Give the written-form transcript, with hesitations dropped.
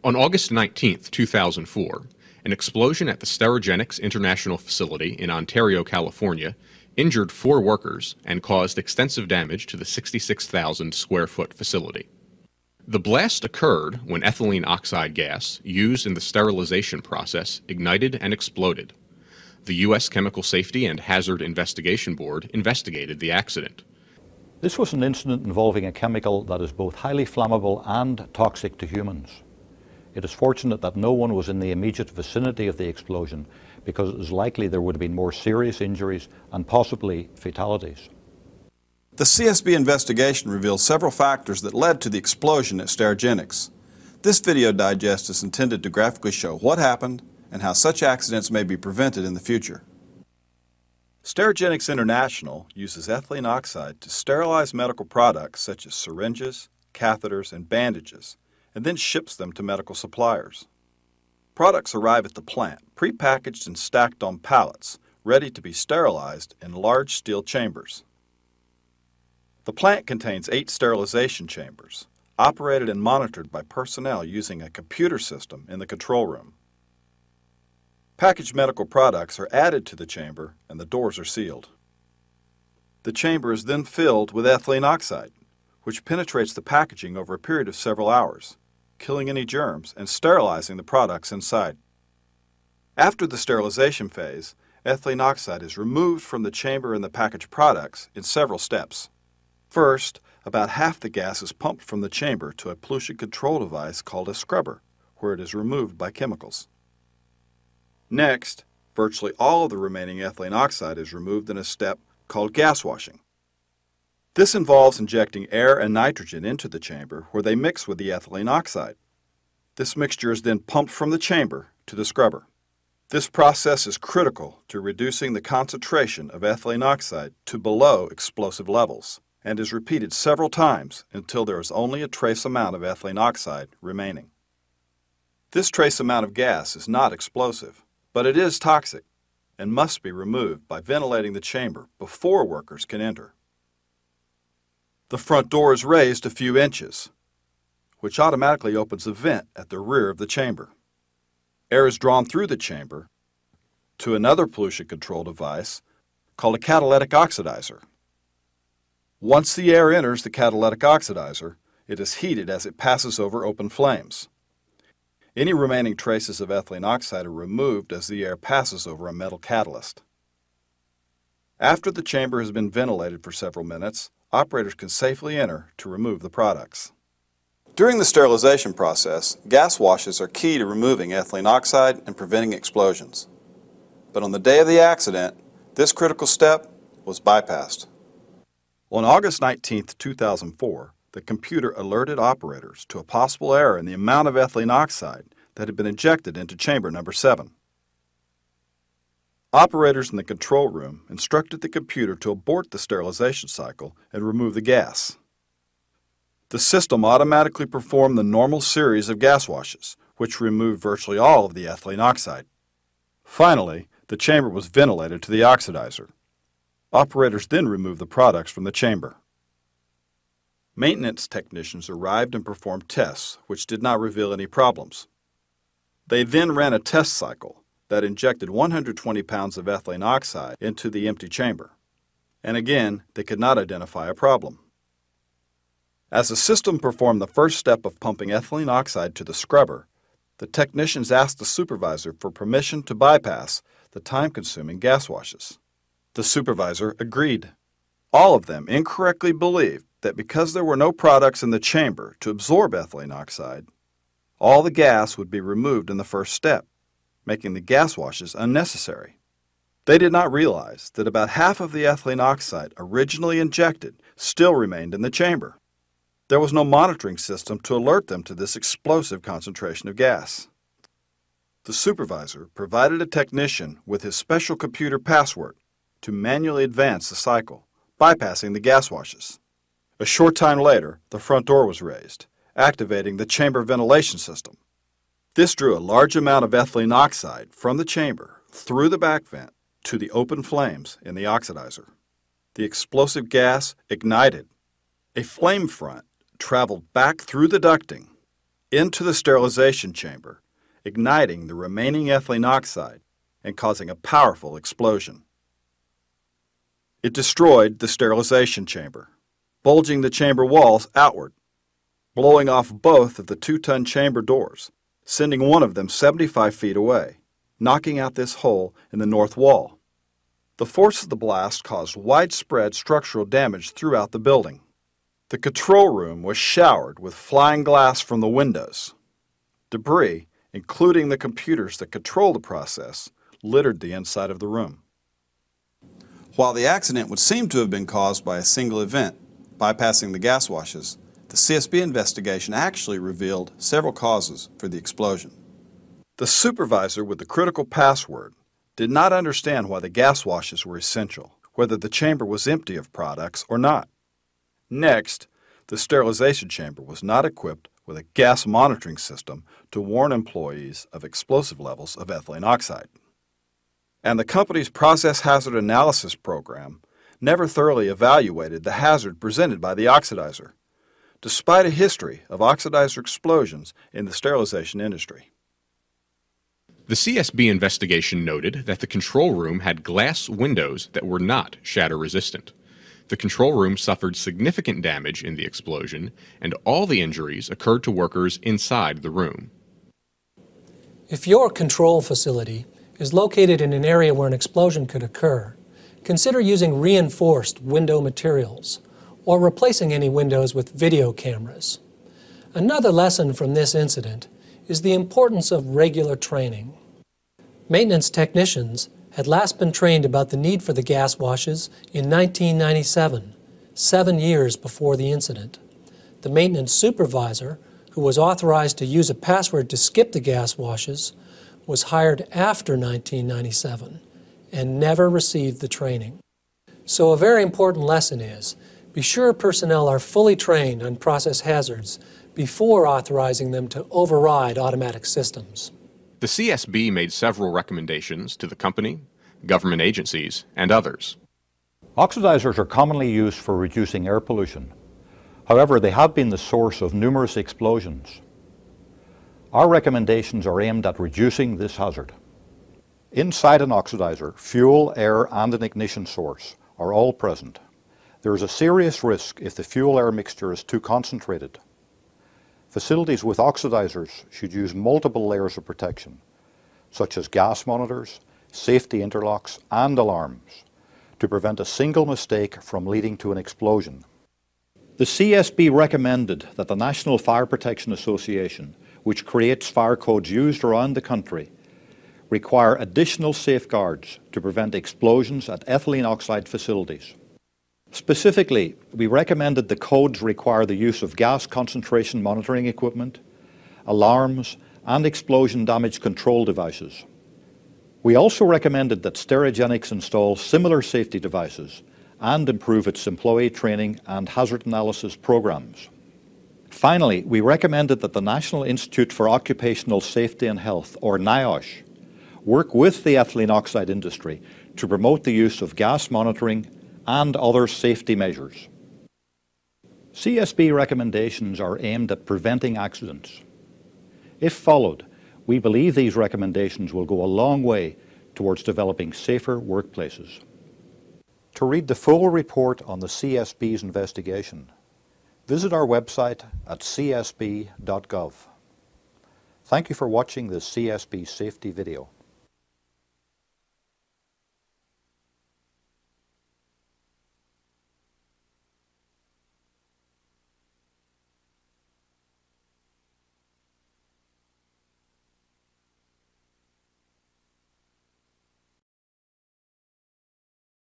On August 19, 2004, an explosion at the Sterigenics International Facility in Ontario, California, injured 4 workers and caused extensive damage to the 66,000 square foot facility. The blast occurred when ethylene oxide gas, used in the sterilization process, ignited and exploded. The U.S. Chemical Safety and Hazard Investigation Board investigated the accident. This was an incident involving a chemical that is both highly flammable and toxic to humans. It is fortunate that no one was in the immediate vicinity of the explosion, because it is likely there would have been more serious injuries and possibly fatalities. The CSB investigation reveals several factors that led to the explosion at Sterigenics. This video digest is intended to graphically show what happened and how such accidents may be prevented in the future. Sterigenics International uses ethylene oxide to sterilize medical products such as syringes, catheters, and bandages, and then ships them to medical suppliers. Products arrive at the plant, prepackaged and stacked on pallets, ready to be sterilized in large steel chambers. The plant contains 8 sterilization chambers, operated and monitored by personnel using a computer system in the control room. Packaged medical products are added to the chamber and the doors are sealed. The chamber is then filled with ethylene oxide, which penetrates the packaging over a period of several hours, killing any germs and sterilizing the products inside. After the sterilization phase, ethylene oxide is removed from the chamber and the packaged products in several steps. First, about half the gas is pumped from the chamber to a pollution control device called a scrubber, where it is removed by chemicals. Next, virtually all of the remaining ethylene oxide is removed in a step called gas washing. This involves injecting air and nitrogen into the chamber where they mix with the ethylene oxide. This mixture is then pumped from the chamber to the scrubber. This process is critical to reducing the concentration of ethylene oxide to below explosive levels and is repeated several times until there is only a trace amount of ethylene oxide remaining. This trace amount of gas is not explosive, but it is toxic and must be removed by ventilating the chamber before workers can enter. The front door is raised a few inches, which automatically opens a vent at the rear of the chamber. Air is drawn through the chamber to another pollution control device called a catalytic oxidizer. Once the air enters the catalytic oxidizer, it is heated as it passes over open flames. Any remaining traces of ethylene oxide are removed as the air passes over a metal catalyst. After the chamber has been ventilated for several minutes, operators can safely enter to remove the products. During the sterilization process, gas washes are key to removing ethylene oxide and preventing explosions. But on the day of the accident, this critical step was bypassed. On August 19, 2004, the computer alerted operators to a possible error in the amount of ethylene oxide that had been injected into chamber number 7. Operators in the control room instructed the computer to abort the sterilization cycle and remove the gas. The system automatically performed the normal series of gas washes, which removed virtually all of the ethylene oxide. Finally, the chamber was ventilated to the oxidizer. Operators then removed the products from the chamber. Maintenance technicians arrived and performed tests, which did not reveal any problems. They then ran a test cycle that injected 120 pounds of ethylene oxide into the empty chamber. And again, they could not identify a problem. As the system performed the first step of pumping ethylene oxide to the scrubber, the technicians asked the supervisor for permission to bypass the time-consuming gas washes. The supervisor agreed. All of them incorrectly believed that because there were no products in the chamber to absorb ethylene oxide, all the gas would be removed in the first step, making the gas washes unnecessary. They did not realize that about half of the ethylene oxide originally injected still remained in the chamber. There was no monitoring system to alert them to this explosive concentration of gas. The supervisor provided a technician with his special computer password to manually advance the cycle, bypassing the gas washes. A short time later, the front door was raised, activating the chamber ventilation system. This drew a large amount of ethylene oxide from the chamber through the back vent to the open flames in the oxidizer. The explosive gas ignited. A flame front traveled back through the ducting into the sterilization chamber, igniting the remaining ethylene oxide and causing a powerful explosion. It destroyed the sterilization chamber, bulging the chamber walls outward, blowing off both of the 2-ton chamber doors, sending one of them 75 feet away, knocking out this hole in the north wall. The force of the blast caused widespread structural damage throughout the building. The control room was showered with flying glass from the windows. Debris, including the computers that control the process, littered the inside of the room. While the accident would seem to have been caused by a single event, bypassing the gas washes, the CSB investigation actually revealed several causes for the explosion. The supervisor with the critical password did not understand why the gas washes were essential, whether the chamber was empty of products or not. Next, the sterilization chamber was not equipped with a gas monitoring system to warn employees of explosive levels of ethylene oxide. And the company's process hazard analysis program never thoroughly evaluated the hazard presented by the oxidizer, despite a history of oxidizer explosions in the sterilization industry. The CSB investigation noted that the control room had glass windows that were not shatter-resistant. The control room suffered significant damage in the explosion, and all the injuries occurred to workers inside the room. If your control facility is located in an area where an explosion could occur, consider using reinforced window materials or replacing any windows with video cameras. Another lesson from this incident is the importance of regular training. Maintenance technicians had last been trained about the need for the gas washes in 1997, 7 years before the incident. The maintenance supervisor, who was authorized to use a password to skip the gas washes, was hired after 1997 and never received the training. So a very important lesson is, be sure personnel are fully trained on process hazards before authorizing them to override automatic systems. The CSB made several recommendations to the company, government agencies, and others. Oxidizers are commonly used for reducing air pollution. However, they have been the source of numerous explosions. Our recommendations are aimed at reducing this hazard. Inside an oxidizer, fuel, air, and an ignition source are all present. There is a serious risk if the fuel-air mixture is too concentrated. Facilities with oxidizers should use multiple layers of protection, such as gas monitors, safety interlocks, and alarms, to prevent a single mistake from leading to an explosion. The CSB recommended that the National Fire Protection Association, which creates fire codes used around the country, require additional safeguards to prevent explosions at ethylene oxide facilities. Specifically, we recommended the codes require the use of gas concentration monitoring equipment, alarms, and explosion damage control devices. We also recommended that Sterigenics install similar safety devices and improve its employee training and hazard analysis programs. Finally, we recommended that the National Institute for Occupational Safety and Health, or NIOSH, work with the ethylene oxide industry to promote the use of gas monitoring and other safety measures. CSB recommendations are aimed at preventing accidents. If followed, we believe these recommendations will go a long way towards developing safer workplaces. To read the full report on the CSB's investigation, visit our website at csb.gov. Thank you for watching this CSB safety video.